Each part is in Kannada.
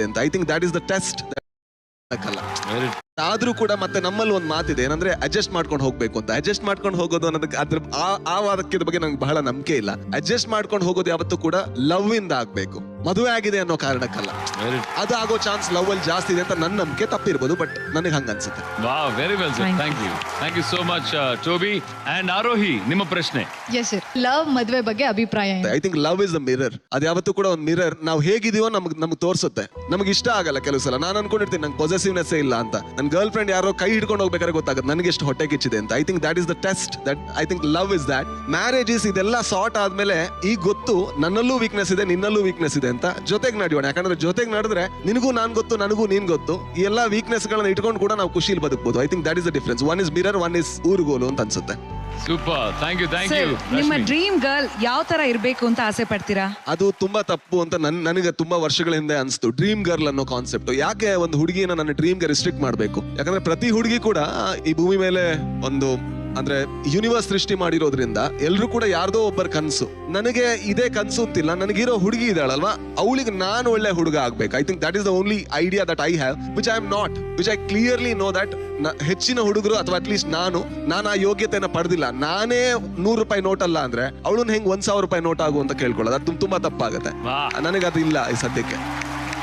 ಅಂತ. I think that is the test. ಆದ್ರೂ ಕೂಡ ಮತ್ತೆ ನಮ್ಮಲ್ಲಿ ಒಂದು ಮಾತಿದೆ ಏನಂದ್ರೆ ಅಡ್ಜಸ್ಟ್ ಮಾಡ್ಕೊಂಡು ಹೋಗ್ಬೇಕು ಅಂತ. ಅಡ್ಜಸ್ಟ್ ಮಾಡ್ಕೊಂಡು ಹೋಗೋದು ಅನ್ನೋದಕ್ಕೆ ಅದ್ರ ಆ ವಾದಕ್ಕೆ ಬಗ್ಗೆ ನಂಗೆ ಬಹಳ ನಂಬಿಕೆ ಇಲ್ಲ. ಅಡ್ಜಸ್ಟ್ ಮಾಡ್ಕೊಂಡು ಹೋಗೋದು ಯಾವತ್ತೂ ಕೂಡ ಲವ್ ಇಂದ ಆಗ್ಬೇಕು, ಮದುವೆ ಆಗಿದೆ ಅನ್ನೋ ಕಾರಣಕ್ಕಲ್ಲ. ಅದು ಆಗೋ ಚಾನ್ಸ್ ಲವ್ ಅಲ್ಲಿ ಜಾಸ್ತಿ ಇದೆ ಅಂತ ನನ್ನ ನಂಬಿಕೆ. ತಪ್ಪಿರ್ಬೋದು, ಬಟ್ ನನಗೆ ಹಂಗ ಅನ್ಸುತ್ತೆ. Wow, very well sir. Thank you so much Toby and Aarohi. ನಿಮ್ಮ ಪ್ರಶ್ನೆ. ಎಸ್ ಸರ್, ಲವ್ ಮದುವೆ ಬಗ್ಗೆ ಅಭಿಪ್ರಾಯ ಏನು? I think love is a mirror. ಅದು ಯಾವತ್ತೂ ಕೂಡ ಒಂದು ಮಿರರ್. ನಾವು ಹೇಗಿದೀವೋ ನಮ್ಗೆ ತೋರಿಸುತ್ತೆ. ನಮ್ಗೆ ಇಷ್ಟ ಆಗಲ್ಲ ಕೆಲವು ಸಲ. ನಾನು ಅನ್ಕೊಂಡಿರ್ತೀನಿ ನಂಗೆ ಪೊಸೆಸಿವ್ನೆಸ್ ಇಲ್ಲ ಅಂತ. ನನ್ನ ಗರ್ಲ್ ಫ್ರೆಂಡ್ ಯಾರೋ ಕೈ ಹಿಡ್ಕೊಂಡು ಹೋಗ್ಬೇಕಾದ್ರೆ ಗೊತ್ತಾಗುತ್ತೆ ನನಗೆ ಎಷ್ಟು ಹೊಟ್ಟೆ ಕಿಚ್ಚಿದೆ ಅಂತ. I think that is the test. That I think love is that. Marriages ಇದೆಲ್ಲ ಸಾರ್ಟ್ ಆದ್ಮೇಲೆ ಈಗ ಗೊತ್ತು ನನ್ನಲ್ಲೂ ವೀಕ್ನೆಸ್ ಇದೆ, ನಿನ್ನಲ್ಲೂ ವೀಕ್ನೆಸ್ ಇದೆ ಅಂತ. ಜೊತೆಗೆ ನಡೆಯೋಣ. ಯಾಕಂದ್ರೆ ಜೊತೆಗೆ ನಡೆದ್ರೆ ನಿನಗೂ ನಾನ್ ಗೊತ್ತು, ನನಗೂ ನೀನ್ ಗೊತ್ತು. ಈ ಎಲ್ಲಾ ವೀಕ್ನೆಸ್ ಗಳನ್ನ ಇಟ್ಕೊಂಡು ಕೂಡ ನಾವು ಖುಷಿಲಿ ಬದುಕಬಹುದು. I think that is the difference. One is mirror, one is ಊರುಗೋಲು ಅಂತ ಅನ್ಸುತ್ತೆ. Super, thank you. ನಿಮ್ಮ ಡ್ರೀಮ್ ಗರ್ಲ್ ಯಾವ ತರ ಇರ್ಬೇಕು ಅಂತ ಆಸೆ ಪಡ್ತೀರಾ? ಅದು ತುಂಬಾ ತಪ್ಪು ಅಂತ ನನಗೆ ತುಂಬಾ ವರ್ಷಗಳ ಹಿಂದೆ ಅನ್ಸ್ತು. ಡ್ರೀಮ್ ಗರ್ಲ್ ಅನ್ನೋ ಕಾನ್ಸೆಪ್ಟ್. ಯಾಕೆ ಒಂದು ಹುಡುಗಿನ ನನ್ನ ಡ್ರೀಮ್ಗೆ ರಿಸ್ಟ್ರಿಕ್ಟ್ ಮಾಡಬೇಕು? ಯಾಕಂದ್ರೆ ಪ್ರತಿ ಹುಡುಗಿ ಕೂಡ ಈ ಭೂಮಿ ಮೇಲೆ ಒಂದು ಅಂದ್ರೆ ಯೂನಿವರ್ಸ್ ಸೃಷ್ಟಿ ಮಾಡಿರೋದ್ರಿಂದ ಎಲ್ರು ಕೂಡ ಯಾರ್ದೋ ಒಬ್ಬರ ಕನ್ಸು. ನನಗೆ ಇದೇ ಕನ್ಸು ಅಂತಿಲ್ಲ. ನನಗಿರೋ ಹುಡುಗಿ ಇದ್ದಾಳಲ್ವಾ, ಅವಳಿಗೆ ನಾನು ಒಳ್ಳೆ ಹುಡುಗ ಆಗ್ಬೇಕು. I think that is the only idea that I have, which I am not, which I clearly no that ಹೆಚ್ಚಿನ ಹುಡುಗರು ಅಥವಾ ಅಟ್ಲೀಸ್ಟ್ ನಾನು ಆ ಯೋಗ್ಯತೆನ ಪಡೆದಿಲ್ಲ. ನಾನೇ 100 ರೂಪಾಯಿ ನೋಟ್ ಅಲ್ಲ ಅಂದ್ರೆ ಅವಳನ್ನ ಹೆಂಗ್ 1000 ರೂಪಾಯಿ ನೋಟ್ ಆಗು ಅಂತ ಕೇಳ್ಕೊಳ್ಳೋದು ಅದು ತುಂಬಾ ತಪ್ಪಾಗುತ್ತೆ. ನನಗೆ ಅದು ಇಲ್ಲ ಈ ಸದ್ಯಕ್ಕೆ.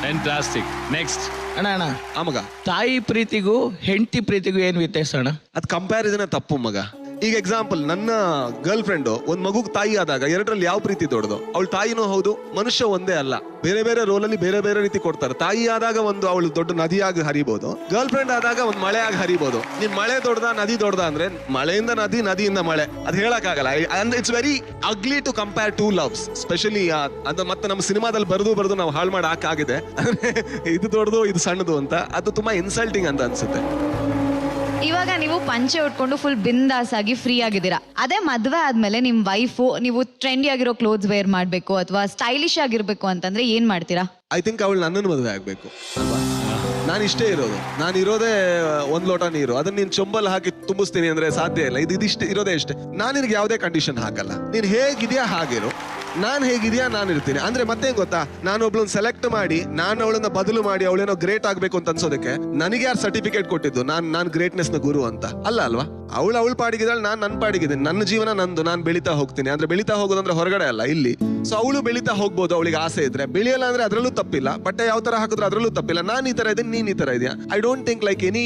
ಫ್ಯಾಂಟಾಸ್ಟಿಕ್. ನೆಕ್ಸ್ಟ್ ಅಣ್ಣ ಮಗ, ತಾಯಿ ಪ್ರೀತಿಗೂ ಹೆಂಡತಿ ಪ್ರೀತಿಗೂ ಏನ್ ವ್ಯತ್ಯಾಸ ಅಣ್ಣ? ಅದ್ ಕಂಪ್ಯಾರಿಸನ್ ತಪ್ಪು ಮಗ. ಈಗ ಎಕ್ಸಾಂಪಲ್, ನನ್ನ ಗರ್ಲ್ ಫ್ರೆಂಡ್ ಒಂದ್ ಮಗುಗ್ ತಾಯಿ ಆದಾಗ ಎರಡರಲ್ಲಿ ಯಾವ ಪ್ರೀತಿ ದೊಡ್ಡದು? ಅವಳು ತಾಯಿನೂ ಹೌದು, ಮನುಷ್ಯ ಒಂದೇ ಅಲ್ಲ. ಬೇರೆ ಬೇರೆ ರೋಲ್ ಅಲ್ಲಿ ಬೇರೆ ಬೇರೆ ರೀತಿ ಕೊಡ್ತಾರೆ. ತಾಯಿ ಆದಾಗ ಒಂದು ಅವಳು ದೊಡ್ಡ ನದಿಯಾಗಿ ಹರಿಬಹುದು, ಗರ್ಲ್ ಫ್ರೆಂಡ್ ಆದಾಗ ಒಂದು ಮಳೆಯಾಗಿ ಹರಿಬಹುದು. ನೀನ್ ಮಳೆ ದೊಡ್ಡದ ನದಿ ದೊಡ್ಡದ ಅಂದ್ರೆ ಮಳೆಯಿಂದ ನದಿ, ನದಿಯಿಂದ ಮಳೆ, ಅದ್ ಹೇಳಕ್ ಆಗಲ್ಲ. And it's very ugly to compare two loves, specially ಅಂತ. ಮತ್ತೆ ನಮ್ಮ ಸಿನಿಮಾದಲ್ಲಿ ಬರೆದು ನಾವು ಹಾಳು ಮಾಡಿ ಹಾಕಾಗಿದೆ ಇದು ದೊಡ್ಡದು ಇದು ಸಣ್ಣದು ಅಂತ. ಅದು ತುಂಬಾ ಇನ್ಸಲ್ಟಿಂಗ್ ಅಂತ ಅನ್ಸುತ್ತೆ. ಇವಾಗ ನೀವು ಪಂಚೆ ಉಟ್ಕೊಂಡು ಫುಲ್ ಬಿಂದಾಸ್ ಆಗಿ ಫ್ರೀ ಆಗಿದ್ದೀರಾ. ಅದೇ ಮದ್ವೆ ಆದ್ಮೇಲೆ ನಿಮ್ ವೈಫು ನೀವು ಟ್ರೆಂಡಿ ಆಗಿರೋ ಕ್ಲೋತ್ಸ್ ವೇರ್ ಮಾಡ್ಬೇಕು ಅಥವಾ ಸ್ಟೈಲಿಶ್ ಆಗಿರ್ಬೇಕು ಅಂತಂದ್ರೆ ಏನ್ ಮಾಡ್ತೀರಾ? ಐ ಥಿಂಕ್ ಅವಳು ನನ್ನನ್ನು ಮದುವೆ ಆಗ್ಬೇಕು ಅಲ್ವಾ? ನಾನು ಇಷ್ಟೇ ಇರೋದು. ನಾನು ಇರೋದೇ 1 ಲೋಟ ನೀರು. ಅದನ್ನ ನೀನ್ ಚೊಂಬಲ್ ಹಾಕಿ ತುಂಬಿಸ್ತೀನಿ ಅಂದ್ರೆ ಸಾಧ್ಯ ಇಲ್ಲ. ಇದಿಷ್ಟು ಇರೋದೇ ಇಷ್ಟೇ. ನಾನು ನಿನಗೆ ಯಾವುದೇ ಕಂಡೀಷನ್ ಹಾಕಲ್ಲ. ನೀನ್ ಹೇಗಿದ್ಯಾ ಹಾಗಿರು, ನಾನ್ ಹೇಗಿದ್ಯಾ ನಾನು ಇರ್ತೀನಿ. ಅಂದ್ರೆ ಮತ್ತೆ ಗೊತ್ತಾ, ನಾನು ಒಬ್ಳನ್ನ ಸೆಲೆಕ್ಟ್ ಮಾಡಿ ನಾನು ಅವಳನ್ನ ಬದಲು ಮಾಡಿ ಅವಳೇನೋ ಗ್ರೇಟ್ ಆಗ್ಬೇಕು ಅಂತ ಅನ್ಸೋದಕ್ಕೆ ನನಗೆ ಯಾರು ಸರ್ಟಿಫಿಕೇಟ್ ಕೊಟ್ಟಿದ್ದು ನಾನು ಗ್ರೇಟ್ನೆಸ್ ನ ಗುರು ಅಂತ ಅಲ್ಲ ಅಲ್ವಾ? ಅವಳು ಪಾಡಿಗಿದ್ದಾಳೆ, ನಾನು ನನ್ನ ಪಾಡಿಗಿದ್ದೀನಿ. ನನ್ನ ಜೀವನ ನಂದು, ನಾನು ಬೆಳೀತಾ ಹೋಗ್ತೀನಿ. ಅಂದ್ರೆ ಬೆಳೀತಾ ಹೋಗೋದಂದ್ರೆ ಹೊರಗಡೆ ಅಲ್ಲ, ಇಲ್ಲಿ. ಸೊ ಅವಳು ಬೆಳೀತಾ ಹೋಗ್ಬೋದು ಅವಳಿಗೆ ಆಸೆ ಇದ್ರೆ. ಬೆಳೆಯಲ್ಲ ಅಂದ್ರೆ ಅದ್ರಲ್ಲೂ ತಪ್ಪಿಲ್ಲ. ಬಟ್ಟೆ ಯಾವ ತರ ಹಾಕಿದ್ರೆ ಅದ್ರಲ್ಲೂ ತಪ್ಪಿಲ್ಲ. ನಾನು ಈ ತರ ಇದ್ದೀನಿ, ನೀನ್ ಈ ತರ ಇದೆಯಾ. I don't think like any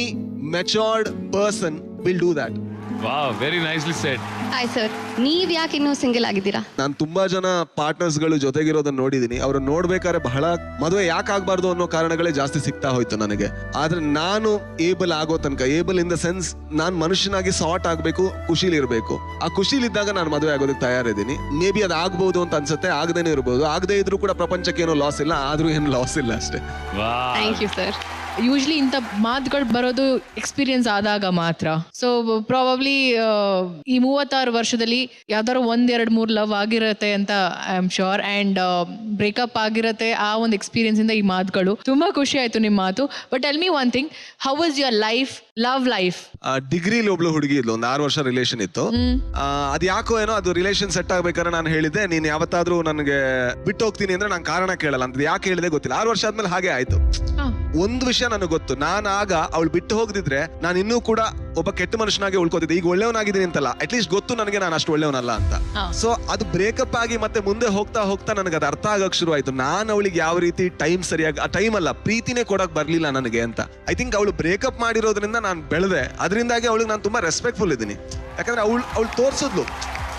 matured person will do that. Wow, very nicely shed. Hi sir, ನೀವ್ ಯಾಕೆ ಇನ್ನೂ ಸಿಂಗಲ್ ಆಗಿದ್ದೀರಾ? ನಾನು ತುಂಬಾ ಜನ ಪಾರ್ಟ್ನರ್ಸ್ ಗಳು ಜೊತೆಗಿರೋದನ್ನ ನೋಡಿದೀನಿ. ಅವ್ರು ನೋಡ್ಬೇಕಾದ್ರೆ ಬಹಳ ಮದುವೆ ಯಾಕೆ ಆಗ್ಬಾರ್ದು ಅನ್ನೋ ಕಾರಣಗಳೇ ಜಾಸ್ತಿ ಸಿಗ್ತಾ ಹೋಯ್ತು ನನಗೆ. ಆದ್ರೆ ನಾನು ಏಬಲ್ ಆಗೋ ತನಕ, ಏಬಲ್ ಇನ್ ದ ಸೆನ್ಸ್ ನಾನ್ ಮನುಷ್ಯನಾಗಿ ಸಾರ್ಟ್ ಆಗ್ಬೇಕು, ಖುಷಿಲಿ ಇರ್ಬೇಕು. ಆ ಖುಷಿಲಿದ್ದಾಗ ನಾನು ಮದುವೆ ಆಗೋದಕ್ಕೆ ತಯಾರಿದ್ದೀನಿ. ಮೇ ಬಿ ಅದು ಆಗ್ಬಹುದು ಅಂತ ಅನ್ಸುತ್ತೆ, ಆಗದೇನೆ ಇರ್ಬೋದು. ಆಗದೆ ಇದ್ರೂ ಕೂಡ ಪ್ರಪಂಚಕ್ಕೆ ಏನೋ ಲಾಸ್ ಇಲ್ಲ, ಆದ್ರೂ ಏನು ಲಾಸ್ ಇಲ್ಲ ಅಷ್ಟೇ. Thank you sir. ಯೂಶ್ಲಿ ಇಂಥ ಮಾತುಗಳು ಬರೋದು ಎಕ್ಸ್ಪೀರಿಯನ್ಸ್ ಆದಾಗ ಮಾತ್ರ. ಸೊ ಪ್ರಾಬಬ್ಲಿ ಈ 36 ವರ್ಷದಲ್ಲಿ ಯಾವ್ದಾದ್ರು 1, 2, 3 ಲವ್ ಆಗಿರತ್ತೆ ಅಂತ I am sure. And breakup ಆಗಿರತ್ತೆ. ಆ ಒಂದು ಎಕ್ಸ್ಪೀರಿಯನ್ಸ್ ಇಂದ ಈ ಮಾತುಗಳು. ತುಂಬಾ ಖುಷಿ ಆಯ್ತು ನಿಮ್ಮ ಮಾತು. But tell me one thing, how was your life, love life? ಡಿಗ್ರಿಲಿ ಒಬ್ಳು ಹುಡುಗಿ ಇದ್ಲು, ಒಂದು 6 ವರ್ಷ ರಿಲೇಷನ್ ಇತ್ತು. ಅದ್ ಯಾಕೋ ಏನೋ ಅದು ರಿಲೇಷನ್ ಸೆಟ್ ಆಗ್ಬೇಕಾದ್ರೆ ನಾನು ಹೇಳಿದ್ದೆ, ನೀನ್ ಯಾವತ್ತಾದ್ರೂ ನನಗೆ ಬಿಟ್ಟು ಹೋಗ್ತೀನಿ ಅಂದ್ರೆ ನಾನು ಕಾರಣ ಕೇಳಲ್ಲ ಅಂತ. ಯಾಕೆ ಹೇಳಿದೆ ಗೊತ್ತಿಲ್ಲ. 6 ವರ್ಷ ಆದ್ಮೇಲೆ ಹಾಗೆ ಆಯ್ತು. ಒಂದು ವಿಷಯ ನನಗೆ ಗೊತ್ತು, ನಾನು ಆಗ ಅವಳು ಬಿಟ್ಟು ಹೋಗದಿದ್ರೆ ನಾನು ಇನ್ನೂ ಕೂಡ ಒಬ್ಬ ಕೆಟ್ಟ ಮನುಷ್ಯನಾಗಿ ಉಳ್ಕೋತಿದ್ದೆ. ಈಗ ಒಳ್ಳೆಯವನಾಗಿದ್ದೀನಿ ಅಂತಲ್ಲ, ಅಟ್ಲೀಸ್ಟ್ ಗೊತ್ತು ನನಗೆ ನಾನು ಅಷ್ಟು ಒಳ್ಳೆಯವನಲ್ಲ ಅಂತ. ಸೊ ಅದು ಬ್ರೇಕಪ್ ಆಗಿ ಮತ್ತೆ ಮುಂದೆ ಹೋಗ್ತಾ ಹೋಗ್ತಾ ನನಗೆ ಅದು ಅರ್ಥ ಆಗಕ್ ಶುರು ಆಯ್ತು. ನಾನು ಅವಳಿಗೆ ಯಾವ ರೀತಿ ಟೈಮ್ ಸರಿಯಾಗಿ, ಆ ಟೈಮ್ ಅಲ್ಲ ಪ್ರೀತಿನೇ ಕೊಡಕ್ ಬರ್ಲಿಲ್ಲ ನನಗೆ ಅಂತ. ಐ ಥಿಂಕ್ ಅವಳು ಬ್ರೇಕಪ್ ಮಾಡಿರೋದ್ರಿಂದ ನಾನು ಬೆಳೆದೆ. ಅದರಿಂದಾಗಿ ಅವಳಿಗೆ ನಾನು ತುಂಬಾ ರೆಸ್ಪೆಕ್ಟ್ಫುಲ್ ಇದ್ದೀನಿ. ಯಾಕಂದ್ರೆ ಅವಳು ತೋರ್ಸಿದ್ಲು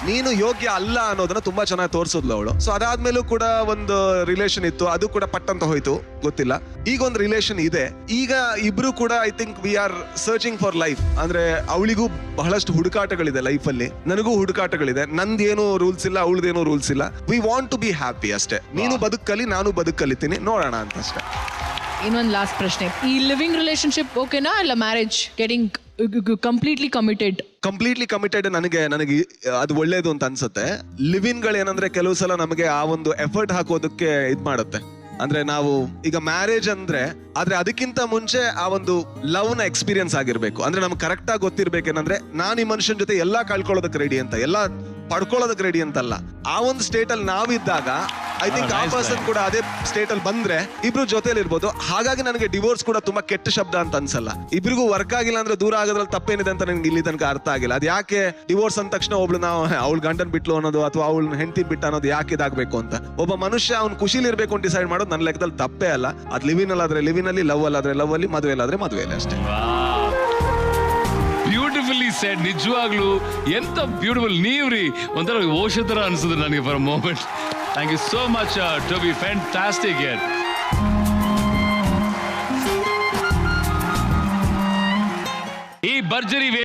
ನೀನು ಯೋಗ್ಯ ಅಲ್ಲ ಅನ್ನೋದನ್ನ ತುಂಬಾ ಚೆನ್ನಾಗಿ ತೋರಿಸಿದ್ಲು ಅವಳು. ಸೊ ಅದಾದ್ಮೇಲೂ ಕೂಡ ಒಂದು ರಿಲೇಷನ್ ಇತ್ತು, ಅದು ಕೂಡ ಪಟ್ಟಂತ ಹೋಯ್ತು, ಗೊತ್ತಿಲ್ಲ. ಈಗ ಒಂದು ರಿಲೇಷನ್ ಇದೆ. ಈಗ ಇಬ್ರು ಕೂಡ I think we are searching for life. ಅಂದ್ರೆ ಅವಳಿಗೂ ಬಹಳಷ್ಟು ಹುಡುಕಾಟಗಳಿದೆ ಲೈಫಲ್ಲಿ, ನನಗೂ ಹುಡುಕಾಟಗಳಿದೆ. ನಂದೇನು ರೂಲ್ಸ್ ಇಲ್ಲ, ಅವಳದೇನು ರೂಲ್ಸ್ ಇಲ್ಲ. We want to be happy ಅಷ್ಟೇ. ನೀನು ಬದುಕಲಿ, ನಾನು ಬದುಕಲಿತೀನಿ, ನೋಡೋಣ ಅಂತ ಅಷ್ಟೇ. ಇನ್ನೊಂದು ಲಾಸ್ಟ್ ಪ್ರಶ್ನೆ, ಈ ಲಿವಿಂಗ್ ರಿಲೇಶನ್ಶಿಪ್ ಓಕೆನಾ ಇಲ್ಲ ಮ್ಯಾರೇಜ್ ಗೆಟಿಂಗ್ ಕಂಪ್ಲೀಟ್ಲಿ ಕಮಿಟೆಡ್? ನನಗೆ ಅದು ಒಳ್ಳೇದು ಅಂತ ಅನ್ಸುತ್ತೆ. ಲಿವಿನ್ ಗಳು ಏನಂದ್ರೆ ಕೆಲವು ಸಲ ನಮಗೆ ಆ ಒಂದು ಎಫರ್ಟ್ ಹಾಕೋದಕ್ಕೆ ಇದ್ ಮಾಡುತ್ತೆ. ಅಂದ್ರೆ ನಾವು ಈಗ ಮ್ಯಾರೇಜ್ ಅಂದ್ರೆ, ಆದ್ರೆ ಅದಕ್ಕಿಂತ ಮುಂಚೆ ಆ ಒಂದು ಲವ್ ನ ಎಕ್ಸ್ಪೀರಿಯನ್ಸ್ ಆಗಿರ್ಬೇಕು. ಅಂದ್ರೆ ನಮ್ಗೆ ಕರೆಕ್ಟ್ ಆಗಿ ಗೊತ್ತಿರ್ಬೇಕೇನಂದ್ರೆ ನಾನು ಈ ಮನುಷ್ಯನ ಜೊತೆ ಎಲ್ಲಾ ಕಳ್ಕೊಳ್ಳೋದಕ್ಕೆ ರೆಡಿ ಅಂತ, ಎಲ್ಲಾ ಪಡ್ಕೊಳ್ಳೋದಕ್ಕೆ ರೆಡಿ ಅಂತಲ್ಲ. ಆ ಒಂದು ಸ್ಟೇಟ್ ಅಲ್ಲಿ ನಾವಿದ್ದಾಗ ಐ ಥಿಂಕ್ ಆ ಪರ್ಸನ್ ಕೂಡ ಅದೇ ಸ್ಟೇಟ್ ಅಲ್ಲಿ ಬಂದ್ರೆ ಇಬ್ರು ಜೊತೆಲಿ ಇರ್ಬೋದು. ಹಾಗಾಗಿ ನನಗೆ ಡಿವೋರ್ಸ್ ಕೂಡ ತುಂಬಾ ಕೆಟ್ಟ ಶಬ್ದ ಅಂತ ಅನ್ಸಲ್ಲ. ಇಬ್ರಿಗೂ ವರ್ಕ್ ಆಗಿಲ್ಲ ಅಂದ್ರೆ ದೂರ ಆಗೋದ್ರಲ್ಲಿ ತಪ್ಪೇನಿದೆ ಅಂತ ನನಗೆ ಇಲ್ಲಿ ತನಕ ಅರ್ಥ ಆಗಿಲ್ಲ. ಅದ್ ಯಾಕೆ ಡಿವೋರ್ಸ್ ಅಂದ ತಕ್ಷಣ ಒಬ್ಳು ನಾವು ಅವಳು ಗಂಡನ್ ಬಿಟ್ಲು ಅನ್ನೋದು ಅಥವಾ ಅವಳು ಹೆಂಡತಿ ಬಿಟ್ಟ ಅನ್ನೋದು ಯಾಕೆ ಇದಾಗಬೇಕು ಅಂತ. ಒಬ್ಬ ಮನುಷ್ಯ ಅವ್ನು ಖುಷಿಲಿ ಇರ್ಬೇಕು ಅಂತ ಡಿಸೈಡ್ ಮಾಡೋದು ನನ್ನ ಲೆಕ್ಕದಲ್ಲಿ ತಪ್ಪೇ ಅಲ್ಲ. ಅದ್ ಲಿವಿನ್ ಅಲ್ಲಾದ್ರೆ ಲಿವಿನ್ ಅಲ್ಲಿ, ಲವ್ ಅಲ್ಲಾದ್ರೆ ಲವ್ ಅಲ್ಲಿ, ಮದುವೆ ಅಲ್ಲಾದ್ರೆ ಮದುವೆಯಲ್ಲಿ ಅಷ್ಟೇ. Beautifully said. ನಿಜವಾಗ್ಲೂ ಎಂತ ಬ್ಯೂಟಿಫುಲ್. ನೀವ್ರಿ ಒಂಥರ ಓಷ ತರ ಅನ್ಸುತ್ತೆ ನನಗೆ for moment. Thank you so much Toby, fantastic. ಈ ಭರ್ಜರಿ